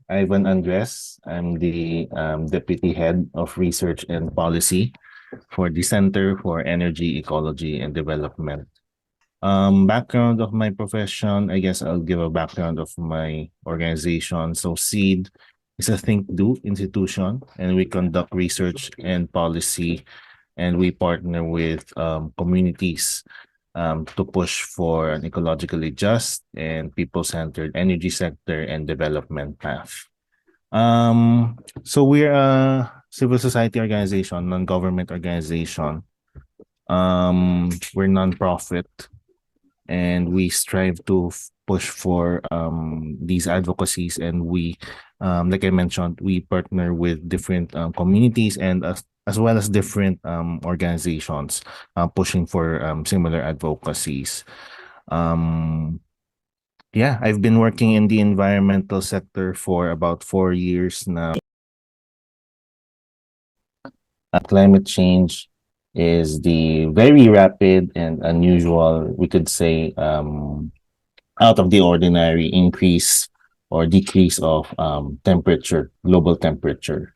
Ivan Andres. I'm the Deputy Head of Research and Policy for the Center for Energy, Ecology, and Development. Background of my profession, I guess I'll give a background of my organization. So SEED is a think do institution, and we conduct research and policy, and we partner with communities to push for an ecologically just and people-centered energy sector and development path. So we're a civil society organization, non-government organization. We're non-profit, and we strive to push for these advocacies, and we like I mentioned, we partner with different communities and as well as different organizations pushing for similar advocacies. um, yeah, I've been working in the environmental sector for about 4 years now. Climate change is the very rapid and unusual, we could say, out of the ordinary increase or decrease of temperature, global temperature.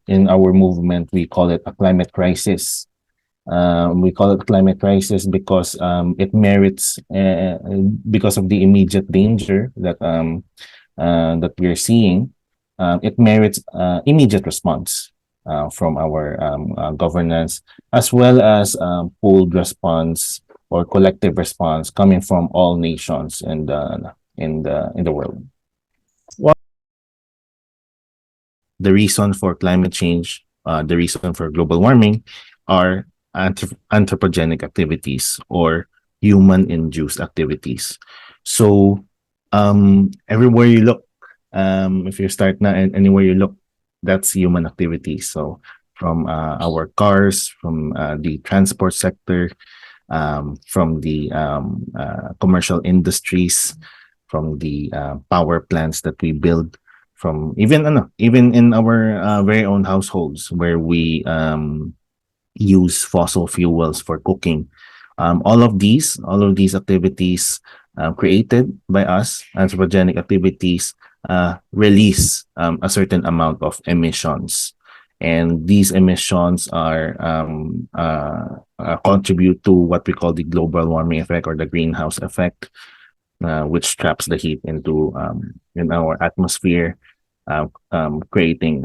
In our movement, we call it a climate crisis. We call it climate crisis because it merits, because of the immediate danger that we're seeing. It merits immediate response from our governance, as well as pooled response or collective response coming from all nations in the world. The reason for climate change, the reason for global warming, are anthropogenic activities or human-induced activities. So everywhere you look, if you start na and anywhere you look, that's human activity. So from our cars, from the transport sector, from the commercial industries, from the power plants that we build, from even in our very own households where we use fossil fuels for cooking. All of these activities created by us, anthropogenic activities, release a certain amount of emissions. And these emissions are contribute to what we call the global warming effect or the greenhouse effect, which traps the heat in our atmosphere, creating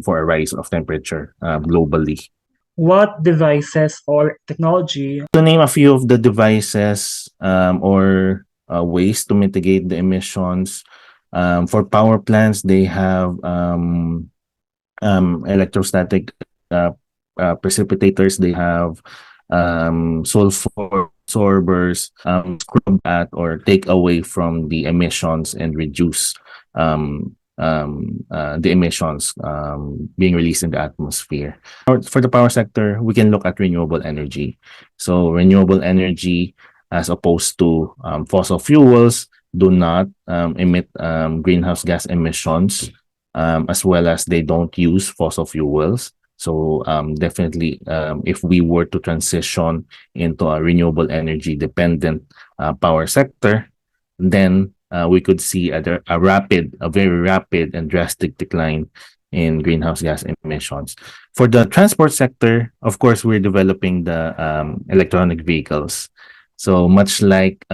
for a rise of temperature globally. What devices or technology To name a few of the devices or ways to mitigate the emissions, for power plants, they have electrostatic precipitators. They have sulfur absorbers, scrub at or take away from the emissions and reduce the emissions being released in the atmosphere. For the power sector, we can look at renewable energy. So renewable energy, as opposed to fossil fuels, do not emit greenhouse gas emissions, as well as they don't use fossil fuels. So definitely, if we were to transition into a renewable energy dependent power sector, then we could see a very rapid and drastic decline in greenhouse gas emissions. For the transport sector, of course, we're developing the electronic vehicles. So much like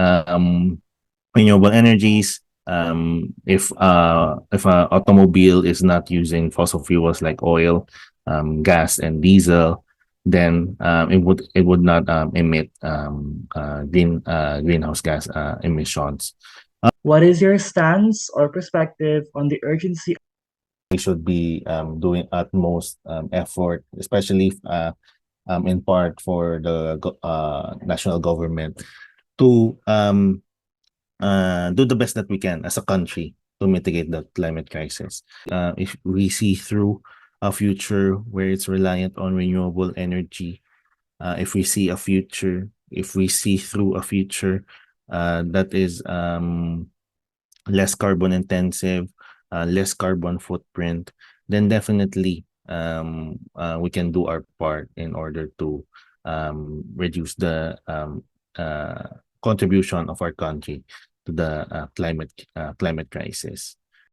renewable energies, if a automobile is not using fossil fuels like oil, gas, and diesel, then it would not emit greenhouse gas emissions. What is your stance or perspective on the urgency? We should be doing utmost effort, especially in part for the national government, to do the best that we can as a country to mitigate the climate crisis. If we see through a future where it's reliant on renewable energy, if we see through a future that is less carbon intensive, less carbon footprint, then definitely we can do our part in order to reduce the contribution of our country the climate crisis.